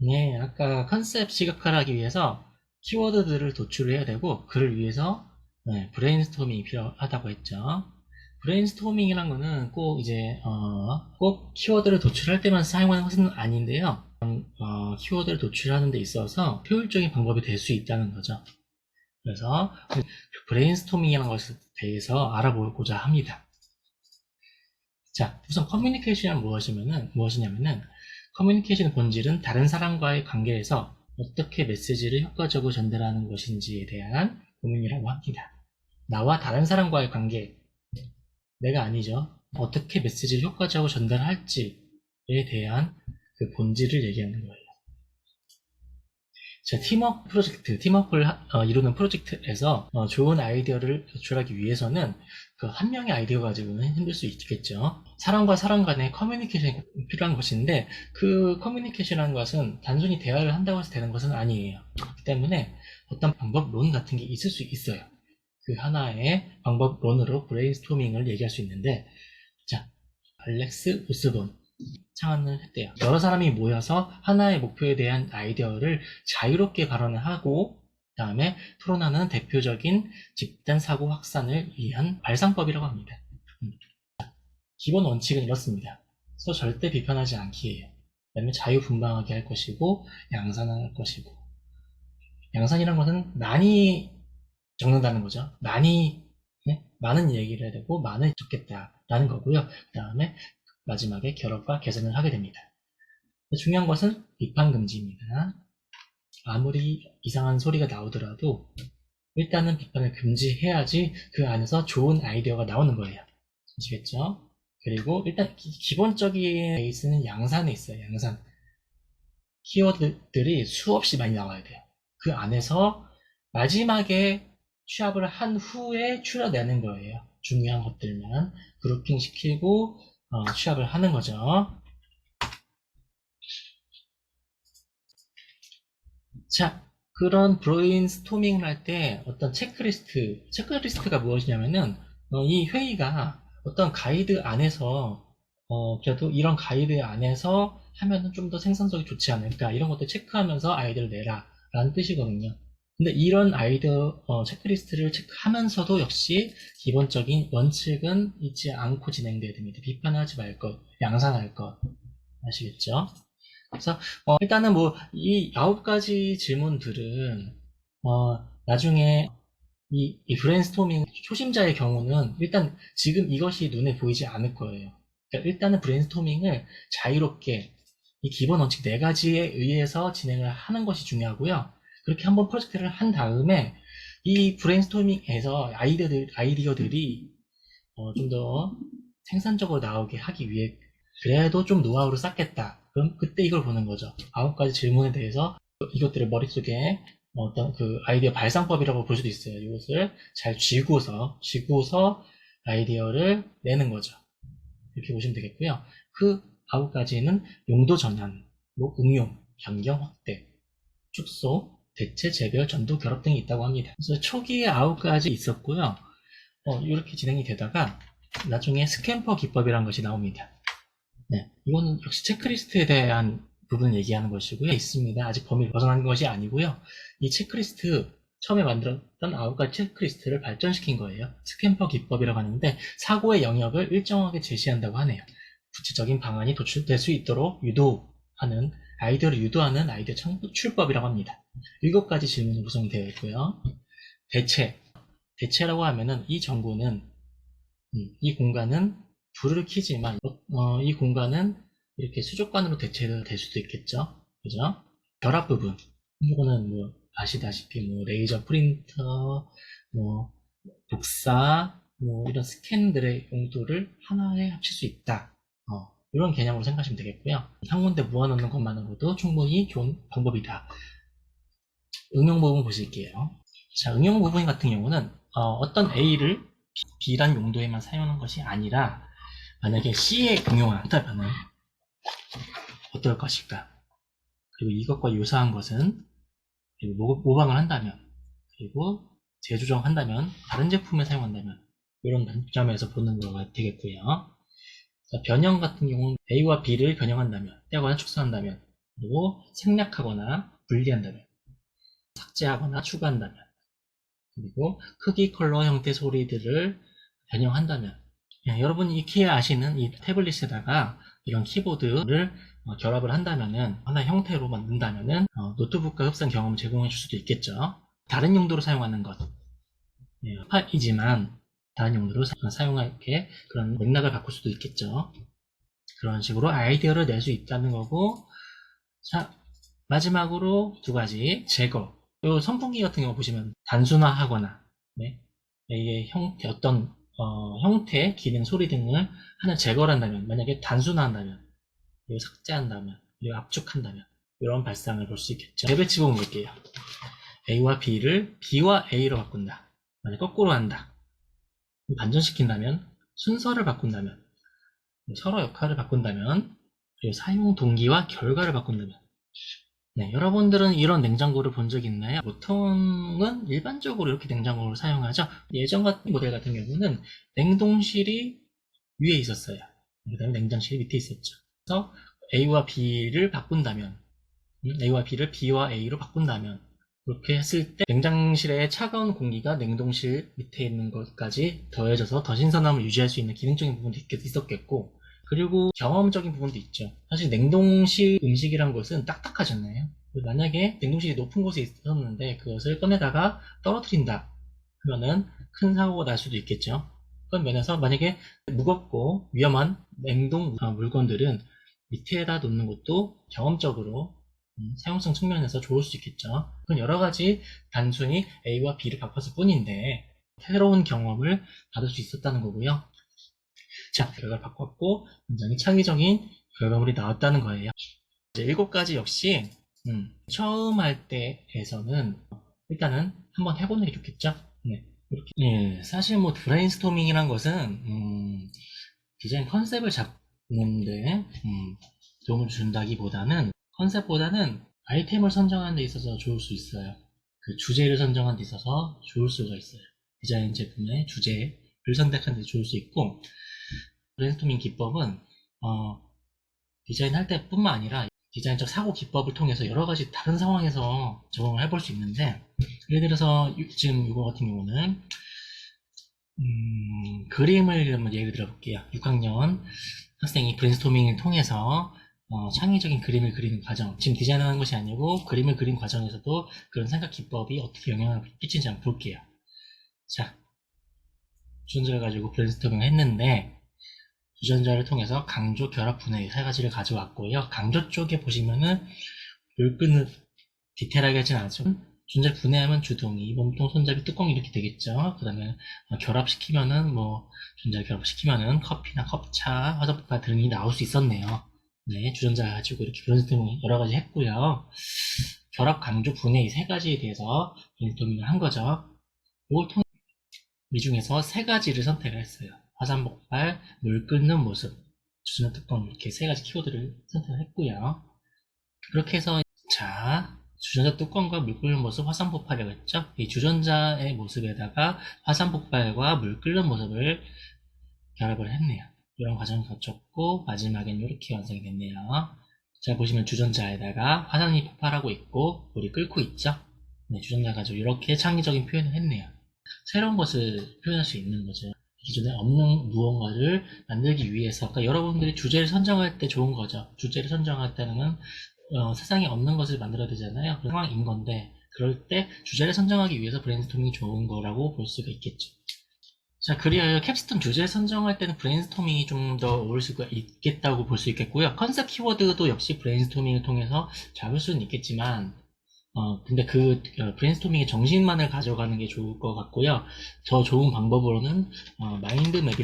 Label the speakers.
Speaker 1: 네, 아까 컨셉 시각화를 하기 위해서 키워드들을 도출해야 되고, 그를 위해서 브레인스토밍이 필요하다고 했죠. 브레인스토밍이란 거는 꼭 이제 꼭 키워드를 도출할 때만 사용하는 것은 아닌데요. 키워드를 도출하는 데 있어서 효율적인 방법이 될 수 있다는 거죠. 그래서 브레인스토밍이라는 것에 대해서 알아보고자 합니다. 자, 우선 커뮤니케이션은 무엇이냐면은 커뮤니케이션의 본질은 다른 사람과의 관계에서 어떻게 메시지를 효과적으로 전달하는 것인지에 대한 고민이라고 합니다. 나와 다른 사람과의 관계, 내가 아니죠. 어떻게 메시지를 효과적으로 전달할지에 대한 그 본질을 얘기하는 거예요. 자, 팀워크를 이루는 프로젝트에서 좋은 아이디어를 도출하기 위해서는 그 한 명의 아이디어 가지고는 힘들 수 있겠죠. 사람과 사람 간의 커뮤니케이션이 필요한 것인데 그 커뮤니케이션이라는 것은 단순히 대화를 한다고 해서 되는 것은 아니에요. 그렇기 때문에 어떤 방법론 같은 게 있을 수 있어요. 그 하나의 방법론으로 브레인스토밍을 얘기할 수 있는데, 자, 알렉스 오스본 창안을 했대요. 여러 사람이 모여서 하나의 목표에 대한 아이디어를 자유롭게 발언을 하고 그 다음에 토론하는 대표적인 집단 사고 확산을 위한 발상법이라고 합니다. 기본 원칙은 이렇습니다. 서로 절대 비판하지 않기예요. 그다음에 자유분방하게 할 것이고 양산할 것이고, 양산이란 것은 많이 적는다는 거죠. 많은 얘기를 해야 되고 많이 적겠다라는 거고요. 그 다음에 마지막에 결합과 개선을 하게 됩니다. 중요한 것은 비판 금지입니다. 아무리 이상한 소리가 나오더라도 일단은 비판을 금지해야지 그 안에서 좋은 아이디어가 나오는 거예요. 아시겠죠? 그리고 일단 기본적인 베이스는 양산에 있어요. 양산. 키워드들이 수없이 많이 나와야 돼요. 그 안에서 마지막에 취합을 한 후에 추려내는 거예요. 중요한 것들만 그룹핑 시키고 취합을 하는 거죠. 자, 그런 브레인스토밍을 할 때 어떤 체크리스트가 무엇이냐면은 이 회의가 어떤 가이드 안에서 그래도 이런 가이드 안에서 하면은 좀 더 생산성이 좋지 않을까 이런 것들 체크하면서 아이디어를 내라 라는 뜻이거든요. 근데 이런 아이디어 체크리스트를 체크하면서도 역시 기본적인 원칙은 잊지 않고 진행돼야 됩니다. 비판하지 말 것, 양산할 것 아시겠죠? 그래서 일단은 뭐 이 9가지 질문들은 나중에 이 브레인스토밍 초심자의 경우는 일단 지금 이것이 눈에 보이지 않을 거예요. 그러니까 일단은 브레인스토밍을 자유롭게 이 기본 원칙 4가지에 의해서 진행을 하는 것이 중요하고요. 그렇게 한번 프로젝트를 한 다음에 이 브레인스토밍에서 아이디어들이 좀 더 생산적으로 나오게 하기 위해 그래도 좀 노하우를 쌓겠다. 그럼 그때 이걸 보는 거죠. 9가지 질문에 대해서 이것들을 머릿속에 어떤 그 아이디어 발상법이라고 볼 수도 있어요. 이것을 잘 쥐고서 아이디어를 내는 거죠. 이렇게 보시면 되겠고요. 그 9가지는 용도 전환, 뭐 응용, 변경 확대, 축소, 대체, 재별, 전도, 결합 등이 있다고 합니다. 그래서 초기에 9가지 있었고요. 이렇게 진행이 되다가 나중에 스캠퍼 기법이라는 것이 나옵니다. 네, 이거는 역시 체크리스트에 대한 부분 얘기하는 것이고요. 있습니다. 아직 범위를 벗어난 것이 아니고요. 이 체크리스트 처음에 만들었던 9가지 체크리스트를 발전시킨 거예요. 스캠퍼 기법이라고 하는데 사고의 영역을 일정하게 제시한다고 하네요. 구체적인 방안이 도출될 수 있도록 아이디어를 유도하는 아이디어 창출법이라고 합니다. 7가지 질문이 구성되어 있고요. 대체라고 하면은 이 정보는 이 공간은 불을 켜지만 이 공간은 이렇게 수족관으로 대체될 수도 있겠죠. 그죠? 결합 부분 이거는 뭐 아시다시피 뭐 레이저 프린터, 뭐 복사, 뭐 이런 스캔들의 용도를 하나에 합칠 수 있다. 이런 개념으로 생각하시면 되겠고요. 한 군데 모아놓는 것만으로도 충분히 좋은 방법이다. 응용 부분 보실게요. 자, 응용 부분 같은 경우는 어떤 A를 B란 용도에만 사용하는 것이 아니라 만약에 C에 응용한다면 어떨 것일까? 그리고 이것과 유사한 것은 그리고 모방을 한다면 그리고 재조정한다면 다른 제품에 사용한다면 이런 관점에서 보는 거가 되겠고요. 자, 변형 같은 경우는 A와 B를 변형한다면 떼거나 축소한다면 그리고 생략하거나 분리한다면, 삭제하거나 추가한다면, 그리고 크기, 컬러, 형태, 소리들을 변형한다면, 여러분이 익히야 아시는 이 태블릿에다가 이런 키보드를 결합을 한다면은, 하나의 형태로 만든다면은 노트북과 흡사한 경험을 제공해 줄 수도 있겠죠. 다른 용도로 사용하는 것, 이지만 다른 용도로 사용할 게 그런 맥락을 바꿀 수도 있겠죠. 그런 식으로 아이디어를 낼 수 있다는 거고. 자, 마지막으로 두 가지 제거. 요 선풍기 같은 경우 보시면 단순화하거나, 네, 이게 어떤 형태, 기능, 소리 등을 하나 제거를 한다면, 만약에 단순화한다면, 그리고 삭제한다면, 그리고 압축한다면, 이런 발상을 볼 수 있겠죠. 레벨치고 볼게요. A와 B를 B와 A로 바꾼다. 만약 거꾸로 한다. 반전시킨다면, 순서를 바꾼다면, 서로 역할을 바꾼다면, 그리고 사용 동기와 결과를 바꾼다면. 네, 여러분들은 이런 냉장고를 본 적 있나요? 보통은 일반적으로 이렇게 냉장고를 사용하죠. 예전 같은 모델 같은 경우는 냉동실이 위에 있었어요. 그 다음에 냉장실이 밑에 있었죠. 그래서 A와 B를 바꾼다면, A와 B를 B와 A로 바꾼다면, 그렇게 했을 때 냉장실의 차가운 공기가 냉동실 밑에 있는 것까지 더해져서 더 신선함을 유지할 수 있는 기능적인 부분도 있었겠고, 그리고 경험적인 부분도 있죠. 사실 냉동실 음식이란 것은 딱딱하잖아요. 만약에 냉동실이 높은 곳에 있었는데 그것을 꺼내다가 떨어뜨린다 하면은 큰 사고가 날 수도 있겠죠. 그런 면에서 만약에 무겁고 위험한 냉동 물건들은 밑에다 놓는 것도 경험적으로 사용성 측면에서 좋을 수 있겠죠. 그건 여러 가지 단순히 A와 B를 바꿨을 뿐인데 새로운 경험을 받을 수 있었다는 거고요. 자, 결과를 바꿨고 굉장히 창의적인 결과물이 나왔다는 거예요. 이제 7가지 역시 처음 할 때에서는 일단은 한번 해보는 게 좋겠죠. 네, 이렇게. 사실 뭐 브레인스토밍이란 것은 디자인 컨셉을 잡는데 도움을 준다기보다는, 컨셉보다는 아이템을 선정하는 데 있어서 좋을 수 있어요. 그 주제를 선정하는 데 있어서 좋을 수가 있어요. 디자인 제품의 주제를 선택하는 데 좋을 수 있고, 브레인스토밍 기법은 디자인할 때뿐만 아니라 디자인적 사고 기법을 통해서 여러 가지 다른 상황에서 적용을 해볼 수 있는데, 예를 들어서 지금 이거 같은 경우는 그림을 한번 예를 들어 볼게요. 6학년 학생이 브레인스토밍을 통해서 창의적인 그림을 그리는 과정, 지금 디자인하는 것이 아니고 그림을 그린 과정에서도 그런 생각 기법이 어떻게 영향을 끼치는지 한번 볼게요. 자, 주전자를 가지고 브레인스토밍을 했는데, 주전자를 통해서 강조, 결합, 분해 3가지를 가져왔고요. 강조 쪽에 보시면은 물끈은 디테일하게 하진 않죠. 주전자를 분해하면 주둥이, 몸통, 손잡이, 뚜껑 이렇게 되겠죠. 그 다음에 결합시키면은 주전자를 결합시키면은 커피나 컵차, 화장품 등이 나올 수 있었네요. 네, 주전자 가지고 이렇게 브레인스토밍 여러 가지 했고요. 결합, 강조, 분해 이 3가지에 대해서 브레인스토밍을 한 거죠. 이걸 통해 이 중에서 3가지를 선택을 했어요. 화산 폭발, 물 끓는 모습, 주전자 뚜껑, 이렇게 3가지 키워드를 선택을 했고요. 그렇게 해서, 자, 주전자 뚜껑과 물 끓는 모습, 화산 폭발이라고 했죠? 이 주전자의 모습에다가 화산 폭발과 물 끓는 모습을 결합을 했네요. 이런 과정을 거쳤고, 마지막엔 이렇게 완성이 됐네요. 자, 보시면 주전자에다가 화산이 폭발하고 있고, 물이 끓고 있죠? 네, 주전자 가지고 이렇게 창의적인 표현을 했네요. 새로운 것을 표현할 수 있는 거죠. 기존에 없는 무언가를 만들기 위해서. 그러니까 여러분들이 주제를 선정할 때 좋은 거죠. 주제를 선정할 때는 세상에 없는 것을 만들어야 되잖아요. 그런 상황인 건데, 그럴 때 주제를 선정하기 위해서 브레인스토밍이 좋은 거라고 볼 수가 있겠죠. 자, 그리하여 캡스톤 주제 선정할 때는 브레인스토밍이 좀 더 어울릴 수가 있겠다고 볼 수 있겠고요. 컨셉 키워드도 역시 브레인스토밍을 통해서 잡을 수는 있겠지만, 근데 그 브레인스토밍의 정신만을 가져가는 게 좋을 것 같고요. 더 좋은 방법으로는 마인드 맵이